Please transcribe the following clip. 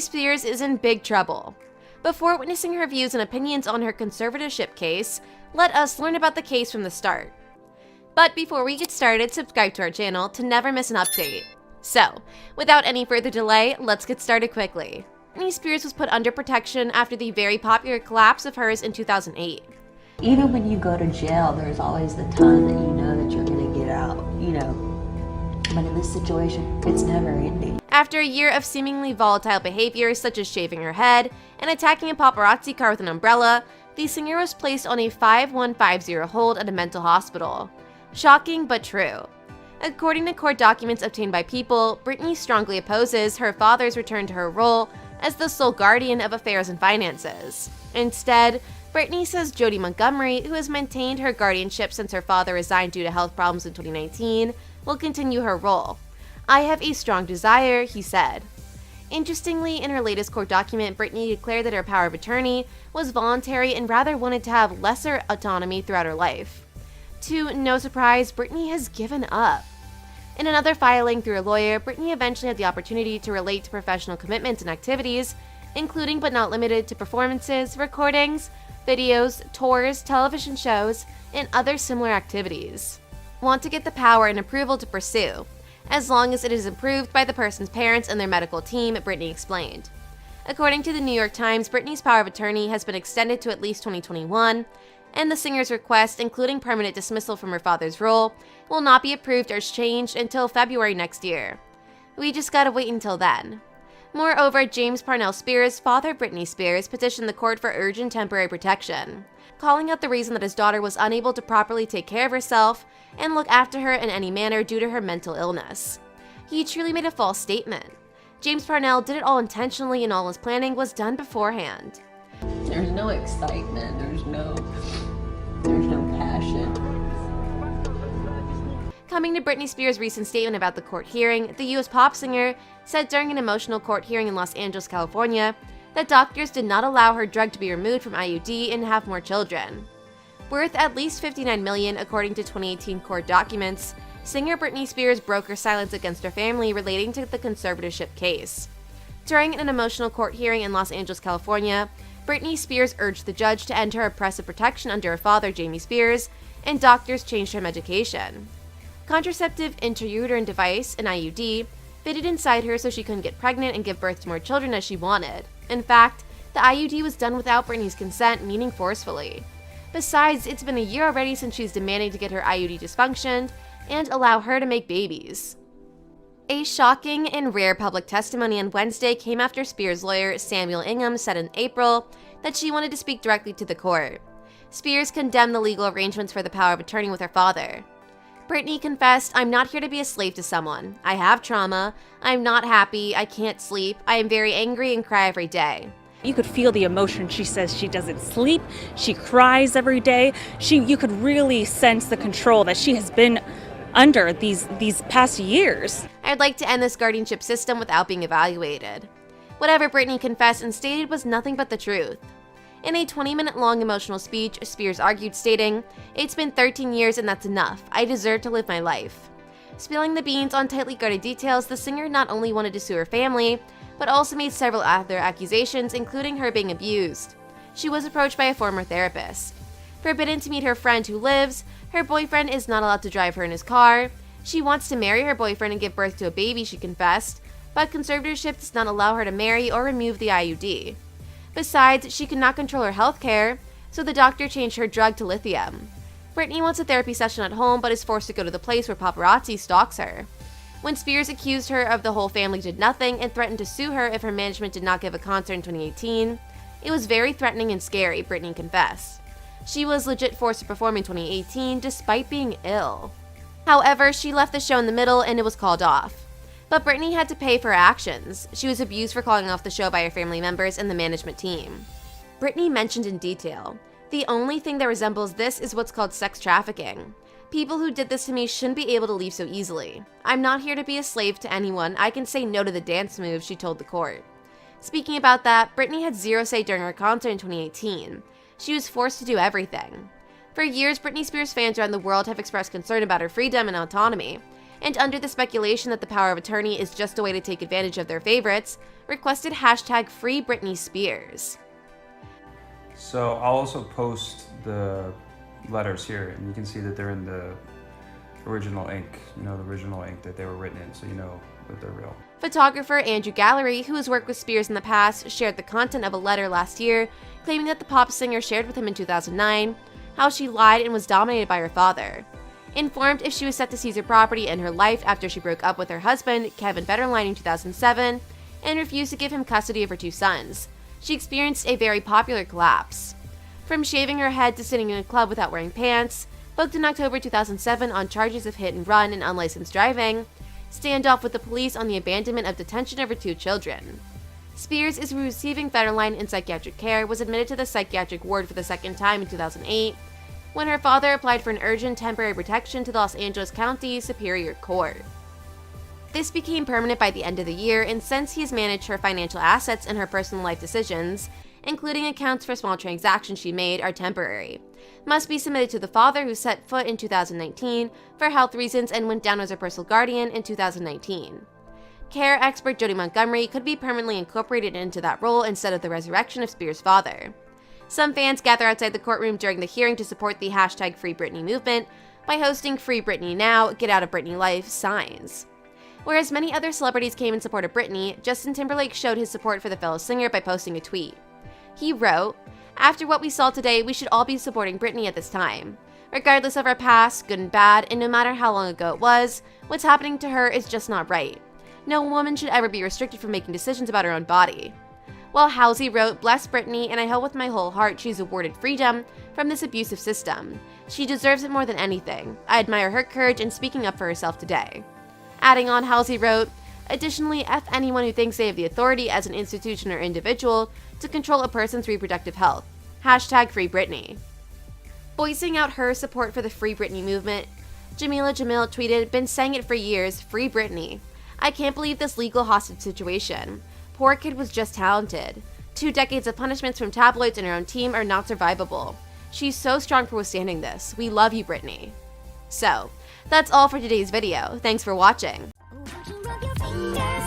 Spears is in big trouble. Before witnessing her views and opinions on her conservatorship case, let us learn about the case from the start. But before we get started, subscribe to our channel to never miss an update. So, without any further delay, let's get started quickly. Britney Spears was put under protection after the very popular collapse of hers in 2008. Even when you go to jail, there's always the time that you know that you're going to get out, But in this situation, it's never ending. After a year of seemingly volatile behavior, such as shaving her head and attacking a paparazzi car with an umbrella, the singer was placed on a 5150 hold at a mental hospital. Shocking but true. According to court documents obtained by People, Britney strongly opposes her father's return to her role as the sole guardian of affairs and finances. Instead, Britney says Jody Montgomery, who has maintained her guardianship since her father resigned due to health problems in 2019, will continue her role. "I have a strong desire," he said. Interestingly, in her latest court document, Britney declared that her power of attorney was voluntary and rather wanted to have lesser autonomy throughout her life. To no surprise, Britney has given up. In another filing through a lawyer, Britney eventually had the opportunity to relate to professional commitments and activities, including but not limited to performances, recordings, videos, tours, television shows, and other similar activities. Want to get the power and approval to pursue, as long as it is approved by the person's parents and their medical team, Britney explained. According to the New York Times, Britney's power of attorney has been extended to at least 2021, and the singer's request, including permanent dismissal from her father's role, will not be approved or changed until February next year. We just gotta wait until then. Moreover, James Parnell Spears, father of Britney Spears, petitioned the court for urgent temporary protection, calling out the reason that his daughter was unable to properly take care of herself and look after her in any manner due to her mental illness. He truly made a false statement. James Parnell did it all intentionally and all his planning was done beforehand. There's no excitement, there's no passion. Coming to Britney Spears' recent statement about the court hearing, the US pop singer said during an emotional court hearing in Los Angeles, California, that doctors did not allow her drug to be removed from IUD and have more children. Worth at least $59 million according to 2018 court documents, singer Britney Spears broke her silence against her family relating to the conservatorship case. During an emotional court hearing in Los Angeles, California, Britney Spears urged the judge to end her oppressive protection under her father, Jamie Spears, and doctors changed her medication. Contraceptive intrauterine device, an IUD, fitted inside her so she couldn't get pregnant and give birth to more children as she wanted. In fact, the IUD was done without Britney's consent, meaning forcefully. Besides, it's been a year already since she's demanding to get her IUD dysfunctioned and allow her to make babies. A shocking and rare public testimony on Wednesday came after Spears' lawyer Samuel Ingham said in April that she wanted to speak directly to the court. Spears condemned the legal arrangements for the power of attorney with her father. Britney confessed, "I'm not here to be a slave to someone. I have trauma. I'm not happy. I can't sleep. I am very angry and cry every day." You could feel the emotion. She says she doesn't sleep. She cries every day. You could really sense the control that she has been under these past years. "I'd like to end this guardianship system without being evaluated." Whatever Britney confessed and stated was nothing but the truth. In a 20-minute-long emotional speech, Spears argued, stating, "It's been 13 years and that's enough. I deserve to live my life." Spilling the beans on tightly guarded details, the singer not only wanted to sue her family, but also made several other accusations, including her being abused. She was approached by a former therapist. Forbidden to meet her friend who lives, her boyfriend is not allowed to drive her in his car. She wants to marry her boyfriend and give birth to a baby, she confessed, but conservatorship does not allow her to marry or remove the IUD. Besides, she could not control her health care, so the doctor changed her drug to lithium. Britney wants a therapy session at home but is forced to go to the place where paparazzi stalks her. When Spears accused her of the whole family did nothing and threatened to sue her if her management did not give a concert in 2018, it was very threatening and scary, Britney confessed. She was legit forced to perform in 2018 despite being ill. However, she left the show in the middle and it was called off. But Britney had to pay for her actions. She was abused for calling off the show by her family members and the management team. Britney mentioned in detail, "The only thing that resembles this is what's called sex trafficking. People who did this to me shouldn't be able to leave so easily. I'm not here to be a slave to anyone. I can say no to the dance moves," she told the court. Speaking about that, Britney had zero say during her concert in 2018. She was forced to do everything. For years, Britney Spears fans around the world have expressed concern about her freedom and autonomy. and under the speculation that the power of attorney is just a way to take advantage of their favorites, requested hashtag Free Britney Spears. So I'll also post the letters here, and you can see that they're in the original ink, the original ink that they were written in, so you know that they're real. Photographer Andrew Gallery, who has worked with Spears in the past, shared the content of a letter last year, claiming that the pop singer shared with him in 2009 how she lied and was dominated by her father. Informed if she was set to seize her property and her life after she broke up with her husband, Kevin Federline, in 2007, and refused to give him custody of her 2 sons, she experienced a very popular collapse. From shaving her head to sitting in a club without wearing pants, booked in October 2007 on charges of hit and run and unlicensed driving, standoff with the police on the abandonment of detention of her 2 children. Spears is receiving Federline in psychiatric care, was admitted to the psychiatric ward for the 2nd time in 2008, when her father applied for an urgent temporary protection to the Los Angeles County Superior Court. This became permanent by the end of the year, and since he has managed her financial assets and her personal life decisions, including accounts for small transactions she made, are temporary. Must be submitted to the father, who set foot in 2019 for health reasons and went down as her personal guardian in 2019. Care expert Jody Montgomery could be permanently incorporated into that role instead of the resurrection of Spears' father. Some fans gather outside the courtroom during the hearing to support the hashtag Free Britney movement by hosting Free Britney Now, Get Out of Britney Life signs. Whereas many other celebrities came in support of Britney, Justin Timberlake showed his support for the fellow singer by posting a tweet. He wrote, "After what we saw today, we should all be supporting Britney at this time. Regardless of our past, good and bad, and no matter how long ago it was, what's happening to her is just not right. No woman should ever be restricted from making decisions about her own body." While Halsey wrote, "Bless Britney, and I hope with my whole heart she's awarded freedom from this abusive system. She deserves it more than anything. I admire her courage in speaking up for herself today." Adding on, Halsey wrote, "Additionally, F anyone who thinks they have the authority as an institution or individual to control a person's reproductive health. Hashtag Free Britney." Voicing out her support for the Free Britney movement, Jamila Jamil tweeted, "Been saying it for years, Free Britney. I can't believe this legal hostage situation. Poor kid was just talented. 2 decades of punishments from tabloids and her own team are not survivable. She's so strong for withstanding this. We love you, Britney." So, that's all for today's video. Thanks for watching. Don't you rub your fingers